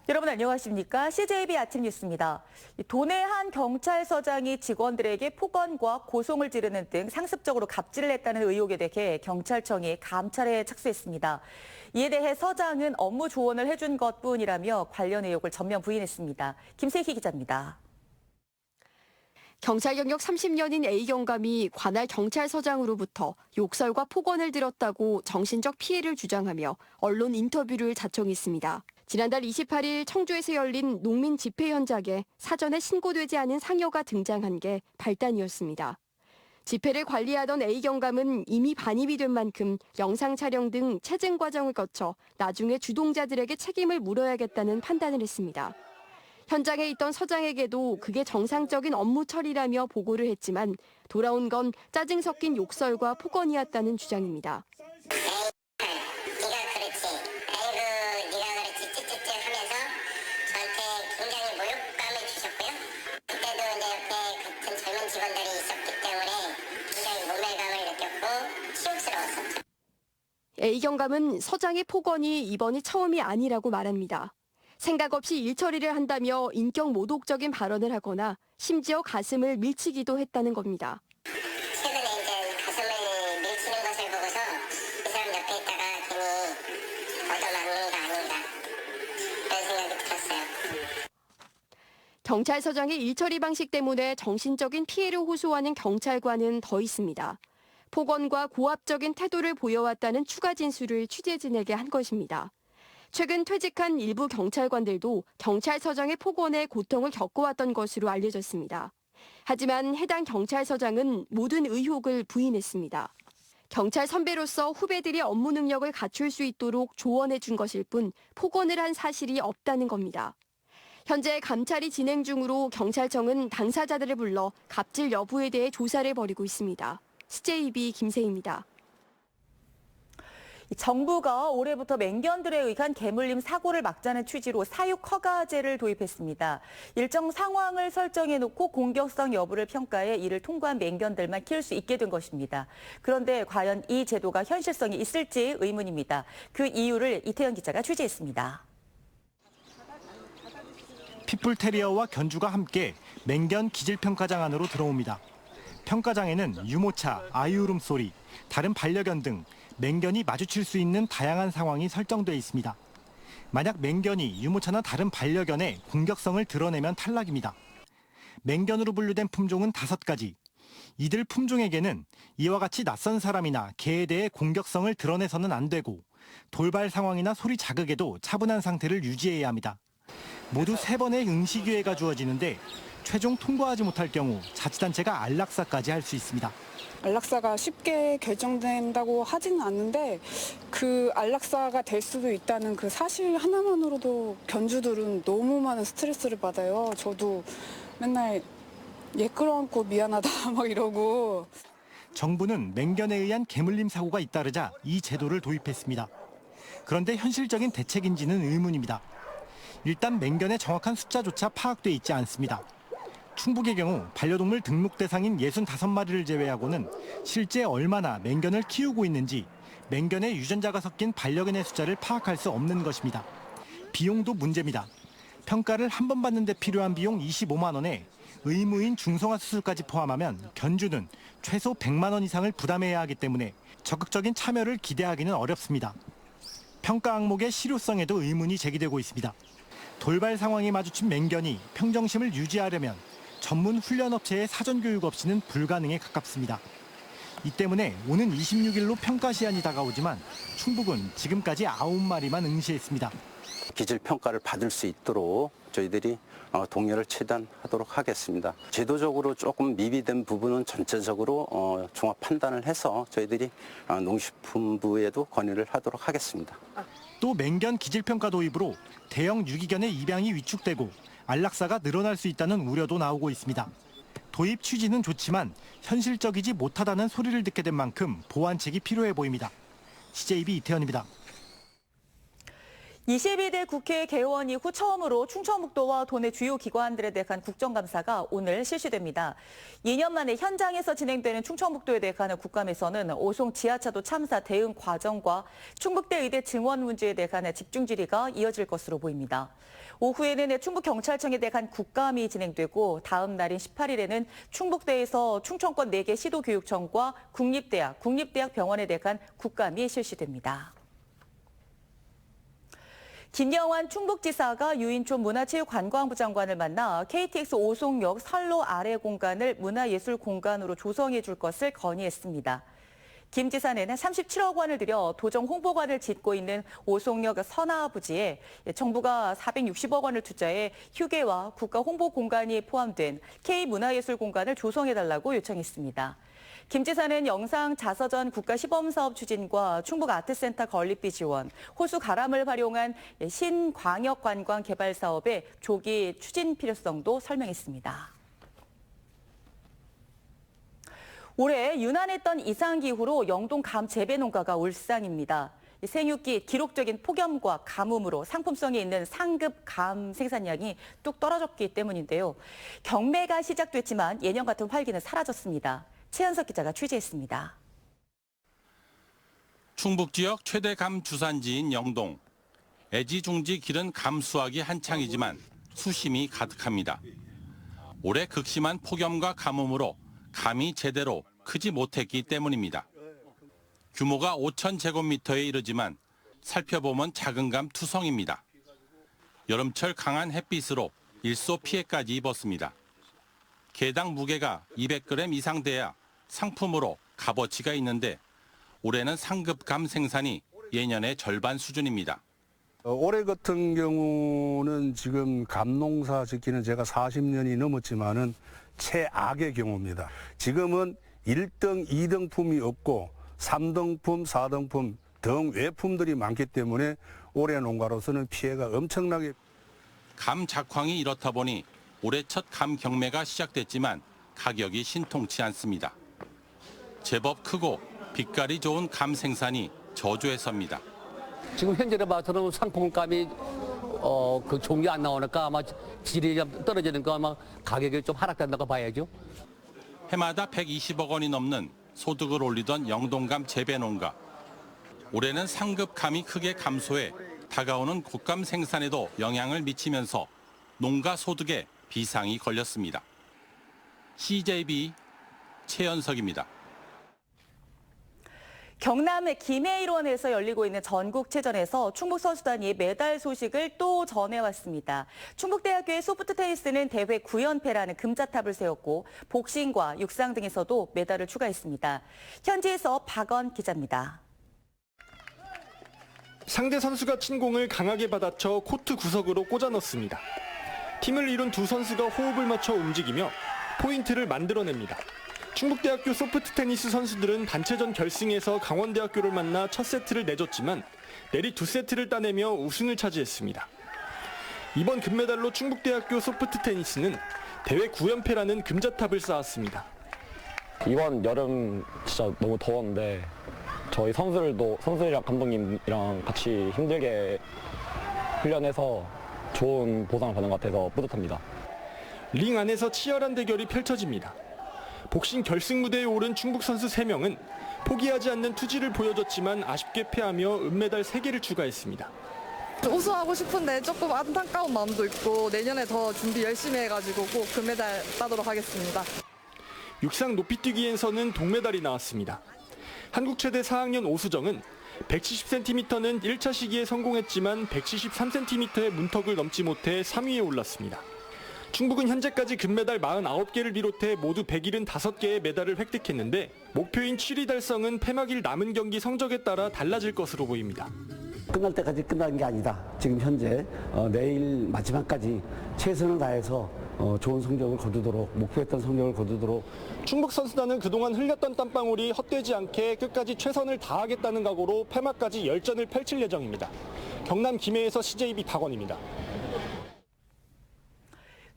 여러분 안녕하십니까? CJB 아침 뉴스입니다. 도내 한 경찰서장이 직원들에게 폭언과 고송을 지르는 등 상습적으로 갑질을 했다는 의혹에 대해 경찰청이 감찰에 착수했습니다. 이에 대해 서장은 업무 조언을 해준 것뿐이라며 관련 의혹을 전면 부인했습니다. 김세희 기자입니다. 경찰 경력 30년인 A 경감이 관할 경찰서장으로부터 욕설과 폭언을 들었다고 정신적 피해를 주장하며 언론 인터뷰를 자청했습니다. 지난달 28일 청주에서 열린 농민 집회 현장에 사전에 신고되지 않은 상여가 등장한 게 발단이었습니다. 집회를 관리하던 A 경감은 이미 반입이 된 만큼 영상 촬영 등 체증 과정을 거쳐 나중에 주동자들에게 책임을 물어야겠다는 판단을 했습니다. 현장에 있던 서장에게도 그게 정상적인 업무 처리라며 보고를 했지만 돌아온 건 짜증 섞인 욕설과 폭언이었다는 주장입니다. 직원들이 있었기 때문에 굉장히 모멸감을 느꼈고 치욕스러웠었죠. A 경감은 서장의 폭언이 이번이 처음이 아니라고 말합니다. 생각 없이 일처리를 한다며 인격 모독적인 발언을 하거나 심지어 가슴을 밀치기도 했다는 겁니다. 최근에 이제 가슴을 밀치는 것을 보고서 이 사람 옆에 있다가 괜히 얻어맞는 거 아닌가 그런 생각이 들었어요. 경찰서장의 일처리 방식 때문에 정신적인 피해를 호소하는 경찰관은 더 있습니다. 폭언과 고압적인 태도를 보여왔다는 추가 진술을 취재진에게 한 것입니다. 최근 퇴직한 일부 경찰관들도 경찰서장의 폭언에 고통을 겪어왔던 것으로 알려졌습니다. 하지만 해당 경찰서장은 모든 의혹을 부인했습니다. 경찰 선배로서 후배들이 업무 능력을 갖출 수 있도록 조언해 준 것일 뿐 폭언을 한 사실이 없다는 겁니다. 현재 감찰이 진행 중으로 경찰청은 당사자들을 불러 갑질 여부에 대해 조사를 벌이고 있습니다. CJB 김세희입니다. 정부가 올해부터 맹견들에 의한 개물림 사고를 막자는 취지로 사육 허가제를 도입했습니다. 일정 상황을 설정해놓고 공격성 여부를 평가해 이를 통과한 맹견들만 키울 수 있게 된 것입니다. 그런데 과연 이 제도가 현실성이 있을지 의문입니다. 그 이유를 이태영 기자가 취재했습니다. 핏불테리어와 견주가 함께 맹견 기질평가장 안으로 들어옵니다. 평가장에는 유모차, 아이 울음소리, 다른 반려견 등 맹견이 마주칠 수 있는 다양한 상황이 설정돼 있습니다. 만약 맹견이 유모차나 다른 반려견의 공격성을 드러내면 탈락입니다. 맹견으로 분류된 품종은 5가지. 이들 품종에게는 이와 같이 낯선 사람이나 개에 대해 공격성을 드러내서는 안 되고 돌발 상황이나 소리 자극에도 차분한 상태를 유지해야 합니다. 모두 3번의 응시 기회가 주어지는데 최종 통과하지 못할 경우 자치단체가 안락사까지 할 수 있습니다. 안락사가 쉽게 결정된다고 하지는 않는데 그 안락사가 될 수도 있다는 그 사실 하나만으로도 견주들은 너무 많은 스트레스를 받아요. 저도 맨날 얘 끌어안고 미안하다 막 이러고. 정부는 맹견에 의한 개물림 사고가 잇따르자 이 제도를 도입했습니다. 그런데 현실적인 대책인지는 의문입니다. 일단 맹견의 정확한 숫자조차 파악돼 있지 않습니다. 충북의 경우 반려동물 등록 대상인 65마리를 제외하고는 실제 얼마나 맹견을 키우고 있는지 맹견의 유전자가 섞인 반려견의 숫자를 파악할 수 없는 것입니다. 비용도 문제입니다. 평가를 한 번 받는 데 필요한 비용 25만 원에 의무인 중성화 수술까지 포함하면 견주는 최소 100만 원 이상을 부담해야 하기 때문에 적극적인 참여를 기대하기는 어렵습니다. 평가 항목의 실효성에도 의문이 제기되고 있습니다. 돌발 상황에 마주친 맹견이 평정심을 유지하려면 전문 훈련업체의 사전교육 없이는 불가능에 가깝습니다. 이 때문에 오는 26일로 평가 시한이 다가오지만 충북은 지금까지 9마리만 응시했습니다. 기질 평가를 받을 수 있도록 저희들이 동료를 최대한 하도록 하겠습니다. 제도적으로 조금 미비된 부분은 전체적으로 종합 판단을 해서 저희들이 농식품부에도 건의를 하도록 하겠습니다. 또 맹견 기질평가 도입으로 대형 유기견의 입양이 위축되고 안락사가 늘어날 수 있다는 우려도 나오고 있습니다. 도입 취지는 좋지만 현실적이지 못하다는 소리를 듣게 된 만큼 보완책이 필요해 보입니다. CJB 이태현입니다. 22대 국회 개원 이후 처음으로 충청북도와 도내 주요 기관들에 대한 국정감사가 오늘 실시됩니다. 2년 만에 현장에서 진행되는 충청북도에 대한 국감에서는 오송 지하차도 참사 대응 과정과 충북대 의대 증원 문제에 대한 집중 질의가 이어질 것으로 보입니다. 오후에는 충북경찰청에 대한 국감이 진행되고 다음 날인 18일에는 충북대에서 충청권 4개 시도교육청과 국립대학, 국립대학병원에 대한 국감이 실시됩니다. 김영환 충북지사가 유인촌 문화체육관광부 장관을 만나 KTX 오송역 선로 아래 공간을 문화예술공간으로 조성해 줄 것을 건의했습니다. 김 지사는 37억 원을 들여 도정 홍보관을 짓고 있는 오송역 선화 부지에 정부가 460억 원을 투자해 휴게와 국가 홍보 공간이 포함된 K문화예술공간을 조성해달라고 요청했습니다. 김 지사는 영상 자서전 국가시범사업 추진과 충북아트센터 건립비 지원, 호수 가람을 활용한 신광역관광 개발 사업의 조기 추진 필요성도 설명했습니다. 올해 유난했던 이상기후로 영동 감 재배 농가가 울상입니다. 생육기 기록적인 폭염과 가뭄으로 상품성이 있는 상급 감 생산량이 뚝 떨어졌기 때문인데요. 경매가 시작됐지만 예년 같은 활기는 사라졌습니다. 최현석 기자가 취재했습니다. 충북 지역 최대 감 주산지인 영동. 애지중지 기른 감 수확이 한창이지만 수심이 가득합니다. 올해 극심한 폭염과 가뭄으로 감이 제대로 크지 못했기 때문입니다. 규모가 5,000제곱미터에 이르지만 살펴보면 작은 감 투성입니다. 여름철 강한 햇빛으로 일소 피해까지 입었습니다. 개당 무게가 200g 이상 돼야 상품으로 값어치가 있는데 올해는 상급 감 생산이 예년의 절반 수준입니다. 올해 같은 경우는 지금 감농사 짓기는 제가 40년이 넘었지만은 최악의 경우입니다. 지금은 1등, 2등품이 없고 3등품, 4등품 등 외품들이 많기 때문에 올해 농가로서는 피해가 엄청나게. 감 작황이 이렇다 보니 올해 첫 감 경매가 시작됐지만 가격이 신통치 않습니다. 제법 크고 빛깔이 좋은 감 생산이 저조에 섭니다. 지금 현재로 봐서는 상품감이 그 종이 안 나오니까 아마 질이 좀 떨어지니까 아마 가격이 좀 하락된다고 봐야죠. 해마다 120억 원이 넘는 소득을 올리던 영동감 재배 농가. 올해는 상급 감이 크게 감소해 다가오는 곶감 생산에도 영향을 미치면서 농가 소득에 비상이 걸렸습니다. CJB 최연석입니다. 경남의 김해일원에서 열리고 있는 전국체전에서 충북 선수단이 메달 소식을 또 전해왔습니다. 충북대학교의 소프트테니스는 대회 9연패라는 금자탑을 세웠고 복싱과 육상 등에서도 메달을 추가했습니다. 현지에서 박원 기자입니다. 상대 선수가 친 공을 강하게 받아쳐 코트 구석으로 꽂아 넣습니다. 팀을 이룬 두 선수가 호흡을 맞춰 움직이며 포인트를 만들어냅니다. 충북대학교 소프트테니스 선수들은 단체전 결승에서 강원대학교를 만나 첫 세트를 내줬지만 내리 두 세트를 따내며 우승을 차지했습니다. 이번 금메달로 충북대학교 소프트테니스는 대회 9연패라는 금자탑을 쌓았습니다. 이번 여름 진짜 너무 더웠는데 저희 선수들이랑 감독님이랑 같이 힘들게 훈련해서 좋은 보상을 받는 것 같아서 뿌듯합니다. 링 안에서 치열한 대결이 펼쳐집니다. 복싱 결승 무대에 오른 충북 선수 3명은 포기하지 않는 투지를 보여줬지만 아쉽게 패하며 은메달 3개를 추가했습니다. 우승하고 싶은데 조금 안타까운 마음도 있고 내년에 더 준비 열심히 해가지고 꼭 금메달 따도록 하겠습니다. 육상 높이뛰기에서는 동메달이 나왔습니다. 한국 최대 4학년 오수정은 170cm는 1차 시기에 성공했지만 173cm의 문턱을 넘지 못해 3위에 올랐습니다. 충북은 현재까지 금메달 49개를 비롯해 모두 175개의 메달을 획득했는데 목표인 7위 달성은 폐막일 남은 경기 성적에 따라 달라질 것으로 보입니다. 끝날 때까지 끝난 게 아니다. 지금 현재 내일 마지막까지 최선을 다해서 좋은 성적을 거두도록 목표했던 성적을 거두도록. 충북 선수단은 그동안 흘렸던 땀방울이 헛되지 않게 끝까지 최선을 다하겠다는 각오로 폐막까지 열전을 펼칠 예정입니다. 경남 김해에서 CJB 박원입니다.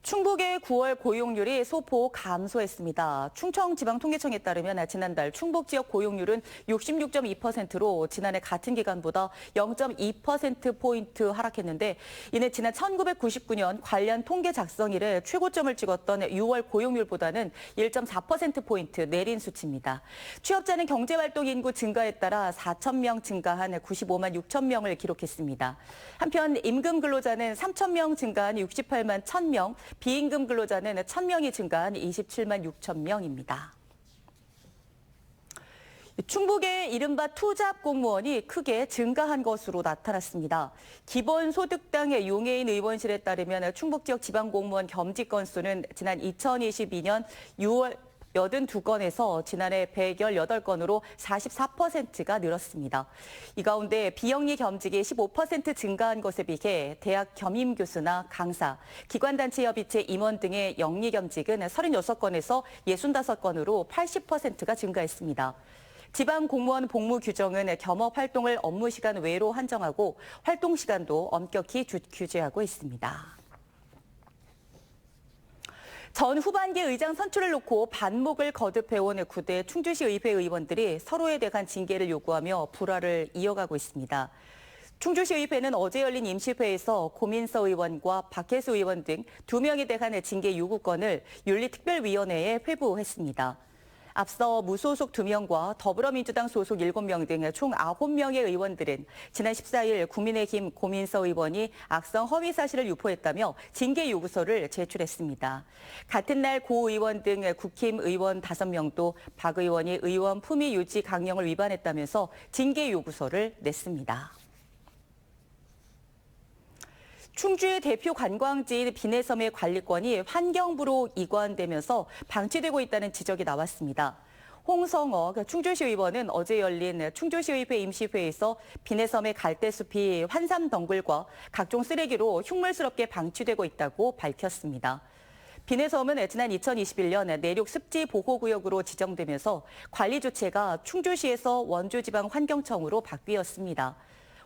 충북의 9월 고용률이 소폭 감소했습니다. 충청지방통계청에 따르면 지난달 충북 지역 고용률은 66.2%로 지난해 같은 기간보다 0.2%포인트 하락했는데 이는 지난 1999년 관련 통계 작성 이래 최고점을 찍었던 6월 고용률보다는 1.4%포인트 내린 수치입니다. 취업자는 경제활동 인구 증가에 따라 4,000명 증가한 95만 6천 명을 기록했습니다. 한편 임금 근로자는 3,000명 증가한 68만 1,000명, 비임금 근로자는 1,000명이 증가한 27만 6천 명입니다. 충북의 이른바 투잡 공무원이 크게 증가한 것으로 나타났습니다. 기본소득당의 용해인 의원실에 따르면 충북 지역 지방공무원 겸직 건수는 지난 2022년 6월 82건에서 지난해 118건으로 44%가 늘었습니다. 이 가운데 비영리 겸직이 15% 증가한 것에 비해 대학 겸임 교수나 강사, 기관단체 협의체 임원 등의 영리 겸직은 36건에서 65건으로 80%가 증가했습니다. 지방 공무원 복무 규정은 겸업 활동을 업무 시간 외로 한정하고 활동 시간도 엄격히 규제하고 있습니다. 전 후반기 의장 선출을 놓고 반목을 거듭해온 9대 충주시 의회 의원들이 서로에 대한 징계를 요구하며 불화를 이어가고 있습니다. 충주시 의회는 어제 열린 임시회에서 고민서 의원과 박혜수 의원 등 2명에 대한 징계 요구건을 윤리특별위원회에 회부했습니다. 앞서 무소속 2명과 더불어민주당 소속 7명 등 총 9명의 의원들은 지난 14일 국민의힘 고민서 의원이 악성 허위 사실을 유포했다며 징계 요구서를 제출했습니다. 같은 날 고 의원 등 국힘 의원 5명도 박 의원이 의원 품위 유지 강령을 위반했다면서 징계 요구서를 냈습니다. 충주의 대표 관광지인 비내섬의 관리권이 환경부로 이관되면서 방치되고 있다는 지적이 나왔습니다. 홍성억 충주시 의원은 어제 열린 충주시의회 임시회에서 비내섬의 갈대숲이 환삼덩굴과 각종 쓰레기로 흉물스럽게 방치되고 있다고 밝혔습니다. 비내섬은 지난 2021년 내륙 습지 보호구역으로 지정되면서 관리 주체가 충주시에서 원주지방환경청으로 바뀌었습니다.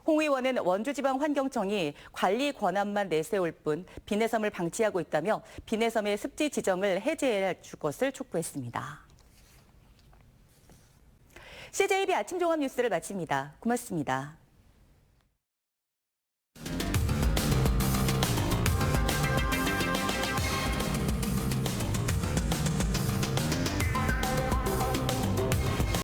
홍 의원은 원주지방환경청이 관리 권한만 내세울 뿐 비내섬을 방치하고 있다며 비내섬의 습지 지정을 해제해 줄 것을 촉구했습니다. CJB 아침 종합 뉴스를 마칩니다. 고맙습니다.